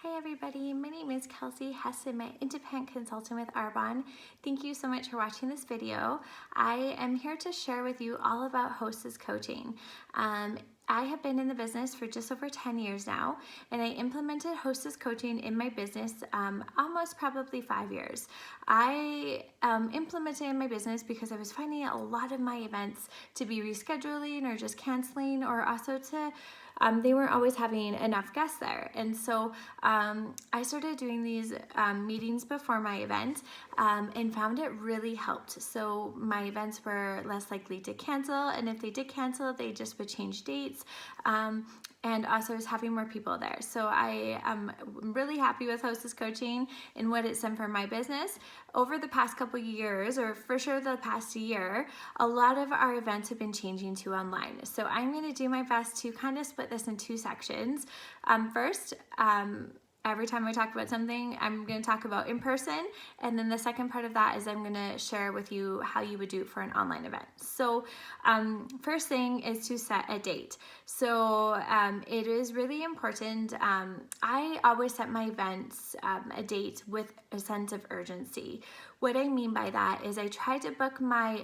Hi everybody, my name is Kelsey Hess. I'm an independent consultant with Arbonne. Thank you so much for watching this video. I am here to share with you all about Hostess Coaching. I have been in the business for just over 10 years now, and I implemented Hostess Coaching in my business almost probably 5 years. I implemented it in my business because I was finding a lot of my events to be rescheduling or just canceling, or also to they weren't always having enough guests there. And so I started doing these meetings before my event and found it really helped. So my events were less likely to cancel, and if they did cancel, they just would change dates. And also I was having more people there. So I am really happy with Hostess Coaching and what it's done for my business. Over the past couple years, or for sure the past year, a lot of our events have been changing to online. So I'm going to do my best to kind of split this in two sections. First, every time I talk about something, I'm going to talk about in person, and then the second part of that is I'm going to share with you how you would do it for an online event. So first thing is to set a date. So it is really important. I always set my events a date with a sense of urgency. What I mean by that is I try to book my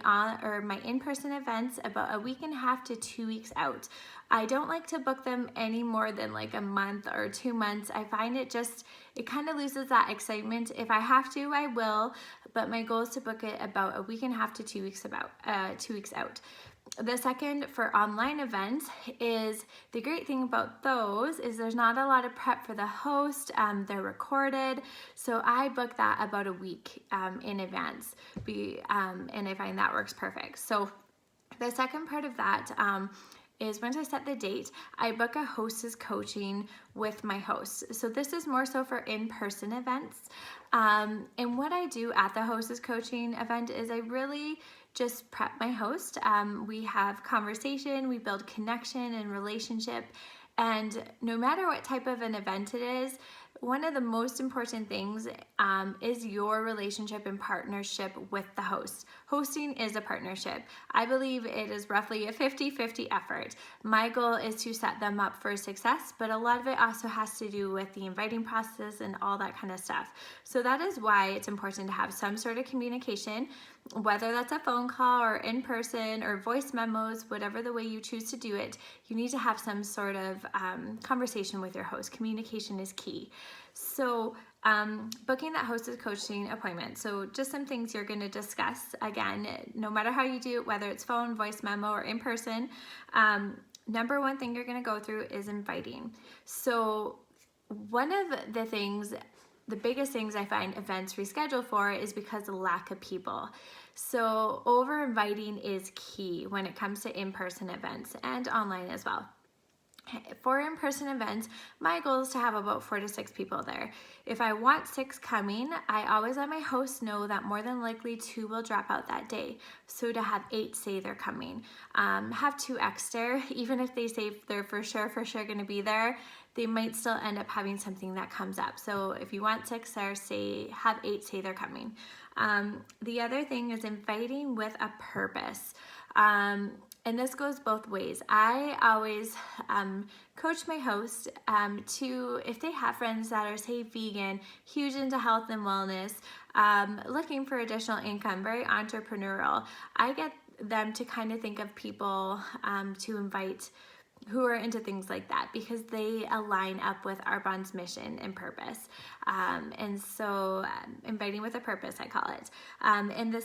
in-person events about a week and a half to 2 weeks out. I don't like to book them any more than like a month or 2 months. I find it kind of loses that excitement. If I have to, I will, but my goal is to book it about a week and a half to 2 weeks 2 weeks out. The second, for online events, is the great thing about those is there's not a lot of prep for the host. They're recorded, so I book that about a week in advance, and I find that works perfect. So the second part of that is once I set the date, I book a hostess coaching with my host. So this is more so for in-person events. And what I do at the hostess coaching event is I really just prep my host. We have conversation, we build connection and relationship. And no matter what type of an event it is, one of the most important things is your relationship and partnership with the host. Hosting is a partnership. I believe it is roughly a 50-50 effort. My goal is to set them up for success, but a lot of it also has to do with the inviting process and all that kind of stuff. So that is why it's important to have some sort of communication, whether that's a phone call or in person or voice memos, whatever the way you choose to do it. You need to have some sort of conversation with your host. Communication is key. So booking that hostess coaching appointment. So just some things you're going to discuss. Again, no matter how you do it, whether it's phone, voice memo, or in person, number one thing you're going to go through is inviting. So one of the biggest things I find events reschedule for is because of lack of people. So over inviting is key when it comes to in-person events and online as well. For in-person events, my goal is to have about 4 to 6 people there. If I want 6 coming, I always let my host know that more than likely 2 will drop out that day. So to have 8 say they're coming. Have 2 extra, even if they say they're for sure going to be there, they might still end up having something that comes up. So if you want 6 there, have 8 say they're coming. The other thing is inviting with a purpose. And this goes both ways. I always coach my host to, if they have friends that are, say, vegan, huge into health and wellness, looking for additional income, very entrepreneurial, I get them to kind of think of people to invite who are into things like that, because they align up with Arbonne's mission and purpose. And so inviting with a purpose, I call it. And the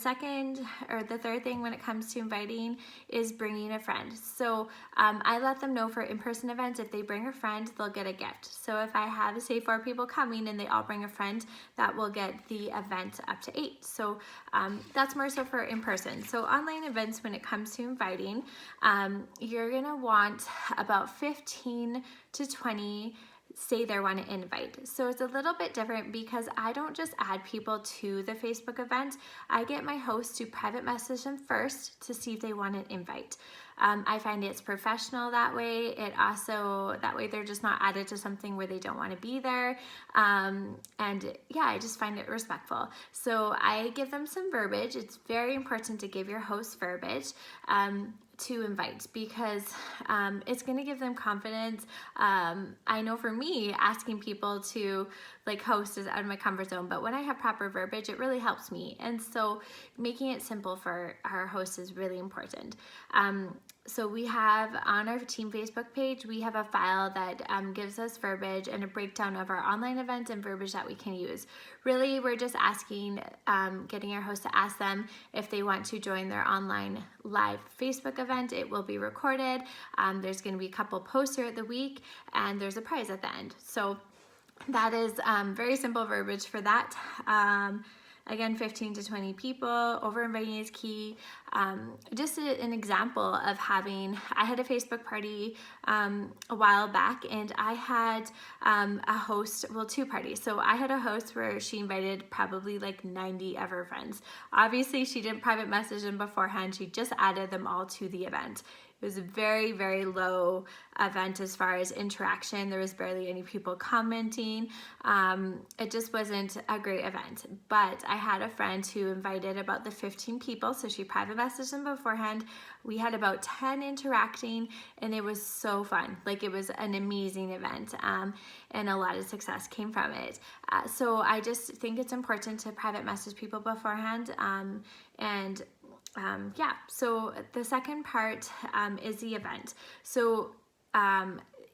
third thing when it comes to inviting is bringing a friend. So I let them know for in-person events, if they bring a friend, they'll get a gift. So if I have, say, 4 people coming and they all bring a friend, that will get the event up to 8. So that's more so for in-person. So online events, when it comes to inviting, you're gonna want about 15 to 20 say they want to invite. So it's a little bit different because I don't just add people to the Facebook event. I get my host to private message them first to see if they want an invite. I find it's professional that way. That way they're just not added to something where they don't want to be there. And yeah, I just find it respectful. So I give them some verbiage. It's very important to give your host verbiage. to invite, because it's going to give them confidence. I know for me, asking people to like host is out of my comfort zone, but when I have proper verbiage, it really helps me. And so making it simple for our hosts is really important. So we have on our team Facebook page, we have a file that gives us verbiage and a breakdown of our online events and verbiage that we can use. Really, we're just asking, getting our host to ask them if they want to join their online live Facebook event. It will be recorded. There's going to be a couple posts throughout the week, and there's a prize at the end. So that is very simple verbiage for that. Again, 15 to 20 people, over inviting is key. Just an example of having, I had a Facebook party a while back, and I had a host, well, 2 parties. So I had a host where she invited probably like 90 of her friends. Obviously, she didn't private message them beforehand. She just added them all to the event. It was a very, very low event as far as interaction. There was barely any people commenting. It just wasn't a great event. But I had a friend who invited about the 15 people, so she private messaged them beforehand. We had about 10 interacting, and it was so fun. Like, it was an amazing event, and a lot of success came from it. So I just think it's important to private message people beforehand, yeah, so the second part is the event. So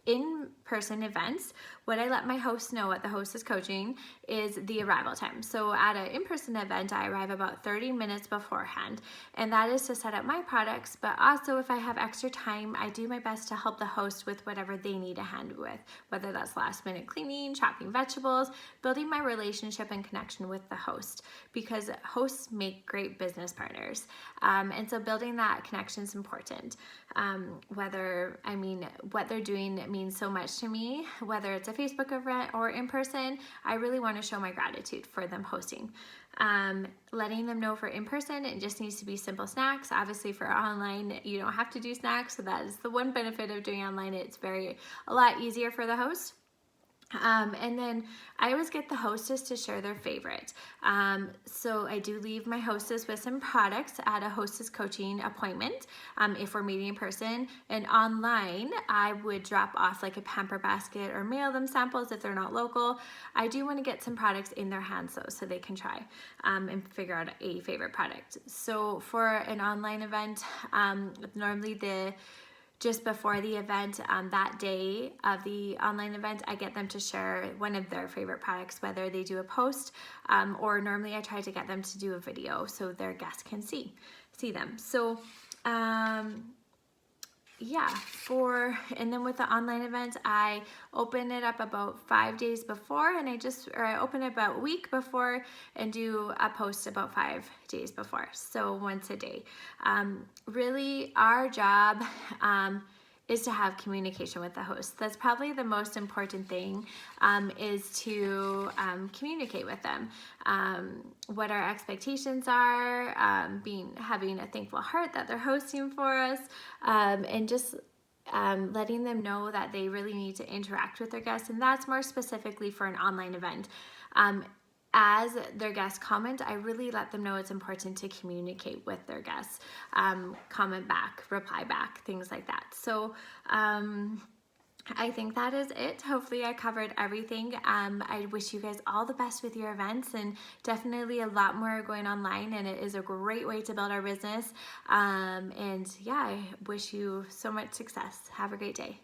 in-person events, what I let my host know at the Hostess Coaching is the arrival time. So at an in-person event, I arrive about 30 minutes beforehand, and that is to set up my products, but also if I have extra time, I do my best to help the host with whatever they need a hand with, whether that's last minute cleaning, chopping vegetables, building my relationship and connection with the host, because hosts make great business partners. And so building that connection is important. What they're doing means so much to me, whether it's a Facebook event or in person. I really want to show my gratitude for them hosting. Letting them know for in person, it just needs to be simple snacks. Obviously for online, you don't have to do snacks, so that is the one benefit of doing online. It's a lot easier for the host. And then I always get the hostess to share their favorite. So I do leave my hostess with some products at a hostess coaching appointment if we're meeting in person. And online, I would drop off like a pamper basket or mail them samples if they're not local. I do want to get some products in their hands though, so they can try and figure out a favorite product. So for an online event, normally just before the event, that day of the online event, I get them to share one of their favorite products, whether they do a post or normally I try to get them to do a video so their guests can see them. So yeah, and then with the online event, I open it up about 5 days before, and I open it about a week before and do a post about 5 days before. So once a day. Really, our job is to have communication with the host. That's probably the most important thing, is to communicate with them. What our expectations are, having a thankful heart that they're hosting for us, and just letting them know that they really need to interact with their guests. And that's more specifically for an online event. As their guests comment, I really let them know it's important to communicate with their guests, comment back, reply back, things like that. So I think that is it. Hopefully I covered everything. I wish you guys all the best with your events, and definitely a lot more going online, and it is a great way to build our business. And yeah, I wish you so much success. Have a great day.